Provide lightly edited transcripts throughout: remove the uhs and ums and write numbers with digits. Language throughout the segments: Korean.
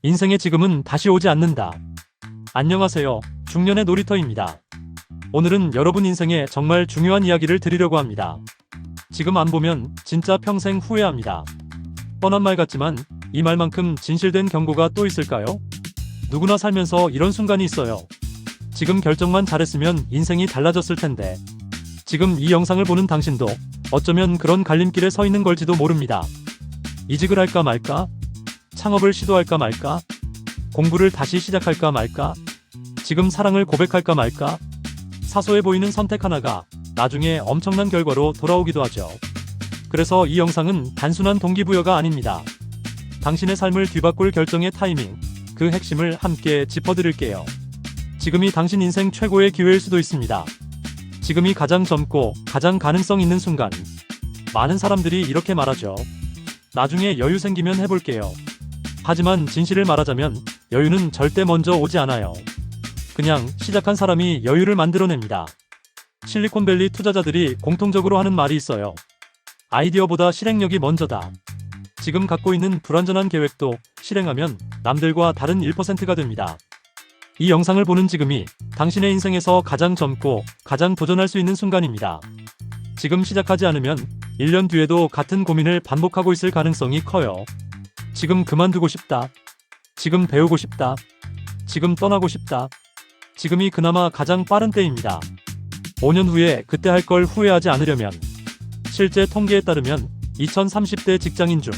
인생의 지금은 다시 오지 않는다. 안녕하세요. 중년의 놀이터입니다. 오늘은 여러분 인생에 정말 중요한 이야기를 드리려고 합니다. 지금 안 보면 진짜 평생 후회합니다. 뻔한 말 같지만 이 말만큼 진실된 경고가 또 있을까요? 누구나 살면서 이런 순간이 있어요. 지금 결정만 잘했으면 인생이 달라졌을 텐데. 지금 이 영상을 보는 당신도 어쩌면 그런 갈림길에 서 있는 걸지도 모릅니다. 이직을 할까 말까? 창업을 시도할까 말까? 공부를 다시 시작할까 말까? 지금 사랑을 고백할까 말까? 사소해 보이는 선택 하나가 나중에 엄청난 결과로 돌아오기도 하죠. 그래서 이 영상은 단순한 동기부여가 아닙니다. 당신의 삶을 뒤바꿀 결정의 타이밍, 그 핵심을 함께 짚어드릴게요. 지금이 당신 인생 최고의 기회일 수도 있습니다. 지금이 가장 젊고 가장 가능성 있는 순간. 많은 사람들이 이렇게 말하죠. 나중에 여유 생기면 해볼게요. 하지만 진실을 말하자면 여유는 절대 먼저 오지 않아요. 그냥 시작한 사람이 여유를 만들어냅니다. 실리콘밸리 투자자들이 공통적으로 하는 말이 있어요. 아이디어보다 실행력이 먼저다. 지금 갖고 있는 불완전한 계획도 실행하면 남들과 다른 1%가 됩니다. 이 영상을 보는 지금이 당신의 인생에서 가장 젊고 가장 도전할 수 있는 순간입니다. 지금 시작하지 않으면 1년 뒤에도 같은 고민을 반복하고 있을 가능성이 커요. 지금 그만두고 싶다. 지금 배우고 싶다. 지금 떠나고 싶다. 지금이 그나마 가장 빠른 때입니다. 5년 후에 그때 할 걸 후회하지 않으려면. 실제 통계에 따르면 2030대 직장인 중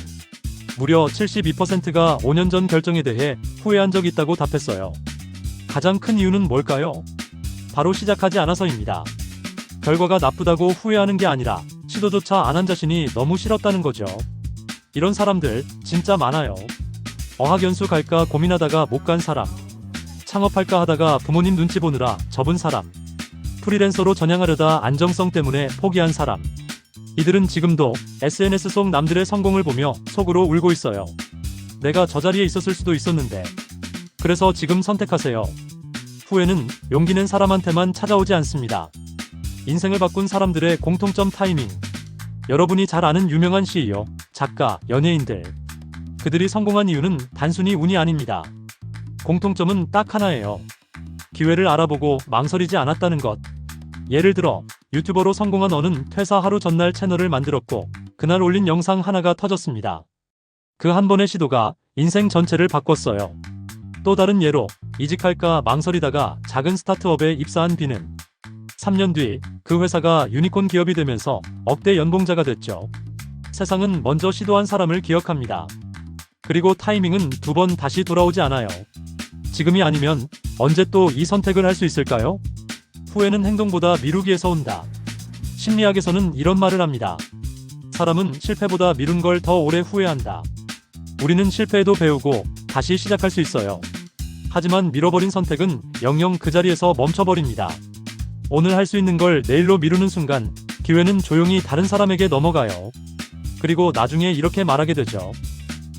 무려 72%가 5년 전 결정에 대해 후회한 적이 있다고 답했어요. 가장 큰 이유는 뭘까요? 바로 시작하지 않아서입니다. 결과가 나쁘다고 후회하는 게 아니라 시도조차 안 한 자신이 너무 싫었다는 거죠. 이런 사람들 진짜 많아요. 어학연수 갈까 고민하다가 못 간 사람, 창업할까 하다가 부모님 눈치 보느라 접은 사람, 프리랜서로 전향하려다 안정성 때문에 포기한 사람. 이들은 지금도 SNS 속 남들의 성공을 보며 속으로 울고 있어요. 내가 저 자리에 있었을 수도 있었는데. 그래서 지금 선택하세요. 후회는 용기 낸 사람한테만 찾아오지 않습니다. 인생을 바꾼 사람들의 공통점 타이밍. 여러분이 잘 아는 유명한 CEO, 작가, 연예인들. 그들이 성공한 이유는 단순히 운이 아닙니다. 공통점은 딱 하나예요. 기회를 알아보고 망설이지 않았다는 것. 예를 들어 유튜버로 성공한 어는 퇴사 하루 전날 채널을 만들었고 그날 올린 영상 하나가 터졌습니다. 그 한 번의 시도가 인생 전체를 바꿨어요. 또 다른 예로 이직할까 망설이다가 작은 스타트업에 입사한 B는 3년 뒤 그 회사가 유니콘 기업이 되면서 억대 연봉자가 됐죠. 세상은 먼저 시도한 사람을 기억합니다. 그리고 타이밍은 두 번 다시 돌아오지 않아요. 지금이 아니면 언제 또 이 선택을 할 수 있을까요? 후회는 행동보다 미루기에서 온다. 심리학에서는 이런 말을 합니다. 사람은 실패보다 미룬 걸 더 오래 후회한다. 우리는 실패해도 배우고 다시 시작할 수 있어요. 하지만 밀어버린 선택은 영영 그 자리에서 멈춰버립니다. 오늘 할 수 있는 걸 내일로 미루는 순간 기회는 조용히 다른 사람에게 넘어가요. 그리고 나중에 이렇게 말하게 되죠.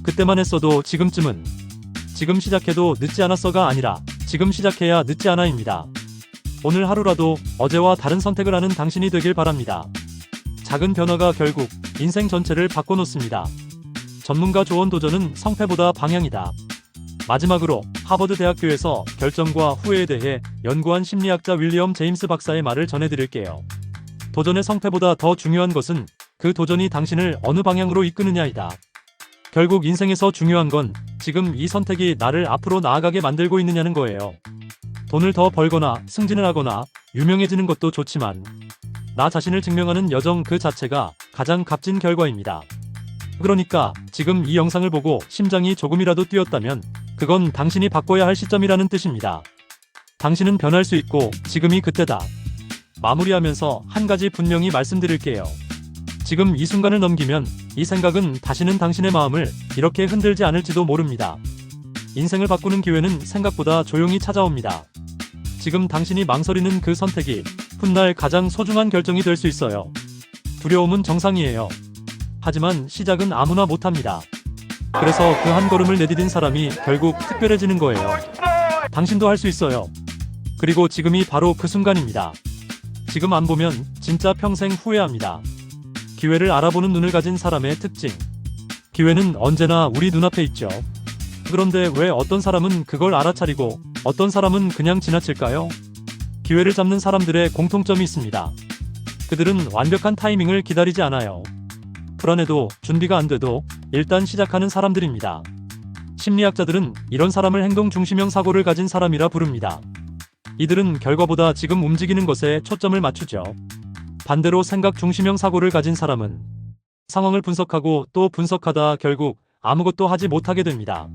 그때만 했어도 지금쯤은. 지금 시작해도 늦지 않았어가 아니라 지금 시작해야 늦지 않아입니다. 오늘 하루라도 어제와 다른 선택을 하는 당신이 되길 바랍니다. 작은 변화가 결국 인생 전체를 바꿔놓습니다. 전문가 조언 도전은 성패보다 방향이다. 마지막으로 하버드 대학교에서 결정과 후회에 대해 연구한 심리학자 윌리엄 제임스 박사의 말을 전해드릴게요. 도전의 성패보다 더 중요한 것은 그 도전이 당신을 어느 방향으로 이끄느냐이다. 결국 인생에서 중요한 건 지금 이 선택이 나를 앞으로 나아가게 만들고 있느냐는 거예요. 돈을 더 벌거나 승진을 하거나 유명해지는 것도 좋지만 나 자신을 증명하는 여정 그 자체가 가장 값진 결과입니다. 그러니까 지금 이 영상을 보고 심장이 조금이라도 뛰었다면 그건 당신이 바꿔야 할 시점이라는 뜻입니다. 당신은 변할 수 있고 지금이 그때다. 마무리하면서 한 가지 분명히 말씀드릴게요. 지금 이 순간을 넘기면 이 생각은 다시는 당신의 마음을 이렇게 흔들지 않을지도 모릅니다. 인생을 바꾸는 기회는 생각보다 조용히 찾아옵니다. 지금 당신이 망설이는 그 선택이 훗날 가장 소중한 결정이 될 수 있어요. 두려움은 정상이에요. 하지만 시작은 아무나 못합니다. 그래서 그 한 걸음을 내디딘 사람이 결국 특별해지는 거예요. 당신도 할 수 있어요. 그리고 지금이 바로 그 순간입니다. 지금 안 보면 진짜 평생 후회합니다. 기회를 알아보는 눈을 가진 사람의 특징. 기회는 언제나 우리 눈앞에 있죠. 그런데 왜 어떤 사람은 그걸 알아차리고 어떤 사람은 그냥 지나칠까요? 기회를 잡는 사람들의 공통점이 있습니다. 그들은 완벽한 타이밍을 기다리지 않아요. 불안해도 준비가 안 돼도 일단 시작하는 사람들입니다. 심리학자들은 이런 사람을 행동 중심형 사고를 가진 사람이라 부릅니다. 이들은 결과보다 지금 움직이는 것에 초점을 맞추죠. 반대로 생각 중심형 사고를 가진 사람은 상황을 분석하고 또 분석하다 결국 아무것도 하지 못하게 됩니다.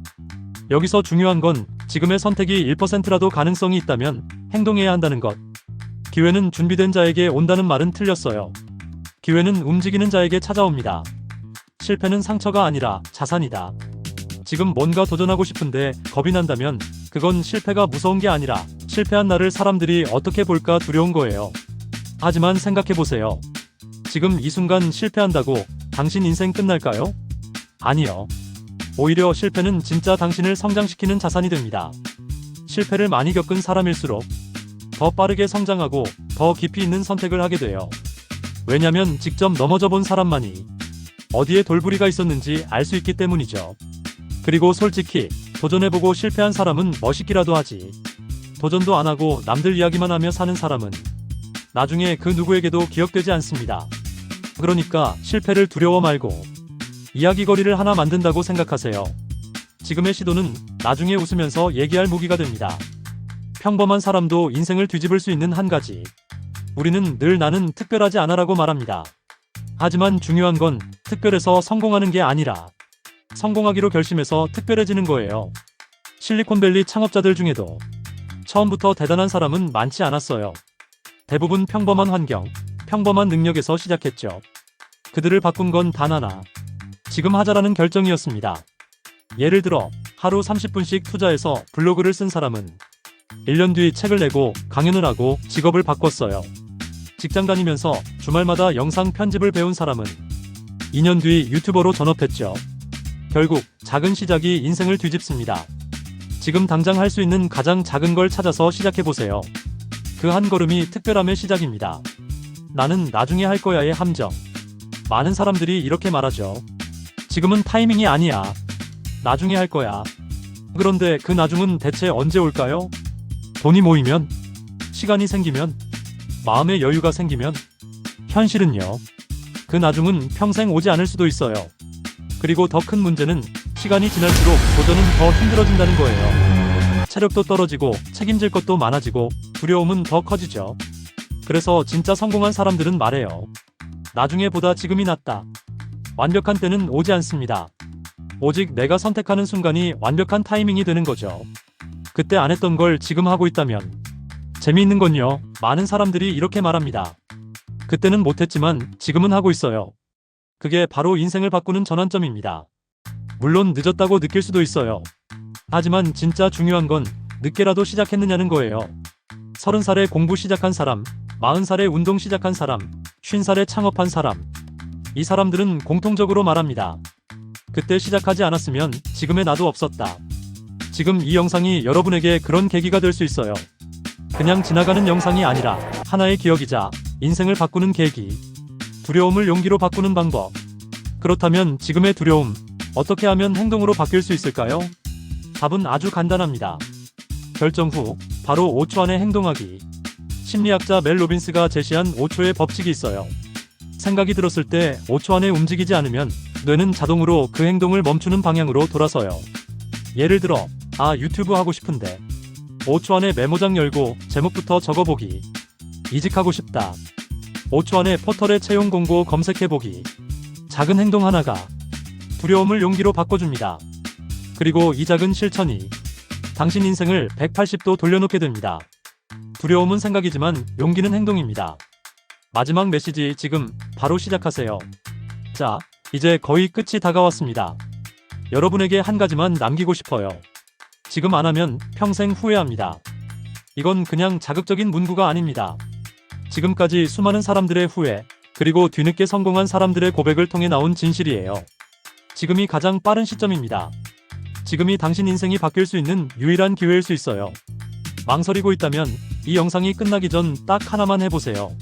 여기서 중요한 건 지금의 선택이 1%라도 가능성이 있다면 행동해야 한다는 것. 기회는 준비된 자에게 온다는 말은 틀렸어요. 기회는 움직이는 자에게 찾아옵니다. 실패는 상처가 아니라 자산이다. 지금 뭔가 도전하고 싶은데 겁이 난다면 그건 실패가 무서운 게 아니라 실패한 나를 사람들이 어떻게 볼까 두려운 거예요. 하지만 생각해보세요. 지금 이 순간 실패한다고 당신 인생 끝날까요? 아니요. 오히려 실패는 진짜 당신을 성장시키는 자산이 됩니다. 실패를 많이 겪은 사람일수록 더 빠르게 성장하고 더 깊이 있는 선택을 하게 돼요. 왜냐면 직접 넘어져 본 사람만이 어디에 돌부리가 있었는지 알 수 있기 때문이죠. 그리고 솔직히 도전해보고 실패한 사람은 멋있기라도 하지. 도전도 안 하고 남들 이야기만 하며 사는 사람은 나중에 그 누구에게도 기억되지 않습니다. 그러니까 실패를 두려워 말고 이야기거리를 하나 만든다고 생각하세요. 지금의 시도는 나중에 웃으면서 얘기할 무기가 됩니다. 평범한 사람도 인생을 뒤집을 수 있는 한 가지. 우리는 늘 나는 특별하지 않아라고 말합니다. 하지만 중요한 건 특별해서 성공하는 게 아니라 성공하기로 결심해서 특별해지는 거예요. 실리콘밸리 창업자들 중에도 처음부터 대단한 사람은 많지 않았어요. 대부분 평범한 환경, 평범한 능력에서 시작했죠. 그들을 바꾼 건 단 하나. 지금 하자라는 결정이었습니다. 예를 들어 하루 30분씩 투자해서 블로그를 쓴 사람은 1년 뒤 책을 내고 강연을 하고 직업을 바꿨어요. 직장 다니면서 주말마다 영상 편집을 배운 사람은 2년 뒤 유튜버로 전업했죠. 결국 작은 시작이 인생을 뒤집습니다. 지금 당장 할 수 있는 가장 작은 걸 찾아서 시작해보세요. 그 한 걸음이 특별함의 시작입니다. 나는 나중에 할 거야의 함정. 많은 사람들이 이렇게 말하죠. 지금은 타이밍이 아니야. 나중에 할 거야. 그런데 그 나중은 대체 언제 올까요? 돈이 모이면? 시간이 생기면? 마음의 여유가 생기면? 현실은요. 그 나중은 평생 오지 않을 수도 있어요. 그리고 더 큰 문제는 시간이 지날수록 도전은 더 힘들어진다는 거예요. 체력도 떨어지고 책임질 것도 많아지고 두려움은 더 커지죠. 그래서 진짜 성공한 사람들은 말해요. 나중에 보다 지금이 낫다. 완벽한 때는 오지 않습니다. 오직 내가 선택하는 순간이 완벽한 타이밍이 되는 거죠. 그때 안 했던 걸 지금 하고 있다면. 재미있는 건요, 많은 사람들이 이렇게 말합니다. 그때는 못했지만 지금은 하고 있어요. 그게 바로 인생을 바꾸는 전환점입니다. 물론 늦었다고 느낄 수도 있어요. 하지만 진짜 중요한 건 늦게라도 시작했느냐는 거예요. 30살에 공부 시작한 사람, 40살에 운동 시작한 사람, 50살에 창업한 사람. 이 사람들은 공통적으로 말합니다. 그때 시작하지 않았으면 지금의 나도 없었다. 지금 이 영상이 여러분에게 그런 계기가 될 수 있어요. 그냥 지나가는 영상이 아니라 하나의 기억이자 인생을 바꾸는 계기. 두려움을 용기로 바꾸는 방법. 그렇다면 지금의 두려움, 어떻게 하면 행동으로 바뀔 수 있을까요? 답은 아주 간단합니다. 결정 후 바로 5초 안에 행동하기. 심리학자 멜 로빈스가 제시한 5초의 법칙이 있어요. 생각이 들었을 때 5초 안에 움직이지 않으면 뇌는 자동으로 그 행동을 멈추는 방향으로 돌아서요. 예를 들어, 유튜브 하고 싶은데 5초 안에 메모장 열고 제목부터 적어보기. 이직하고 싶다. 5초 안에 포털에 채용 공고 검색해보기. 작은 행동 하나가 두려움을 용기로 바꿔줍니다. 그리고 이 작은 실천이 당신 인생을 180도 돌려놓게 됩니다. 두려움은 생각이지만 용기는 행동입니다. 마지막 메시지 지금 바로 시작하세요. 자, 이제 거의 끝이 다가왔습니다. 여러분에게 한 가지만 남기고 싶어요. 지금 안 하면 평생 후회합니다. 이건 그냥 자극적인 문구가 아닙니다. 지금까지 수많은 사람들의 후회, 그리고 뒤늦게 성공한 사람들의 고백을 통해 나온 진실이에요. 지금이 가장 빠른 시점입니다. 지금이 당신 인생이 바뀔 수 있는 유일한 기회일 수 있어요. 망설이고 있다면 이 영상이 끝나기 전 딱 하나만 해보세요.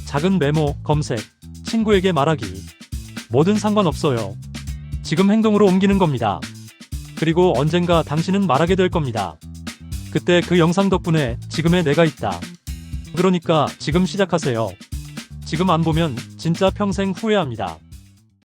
작은 메모, 검색, 친구에게 말하기. 뭐든 상관없어요. 지금 행동으로 옮기는 겁니다. 그리고 언젠가 당신은 말하게 될 겁니다. 그때 그 영상 덕분에 지금의 내가 있다. 그러니까 지금 시작하세요. 지금 안 보면 진짜 평생 후회합니다.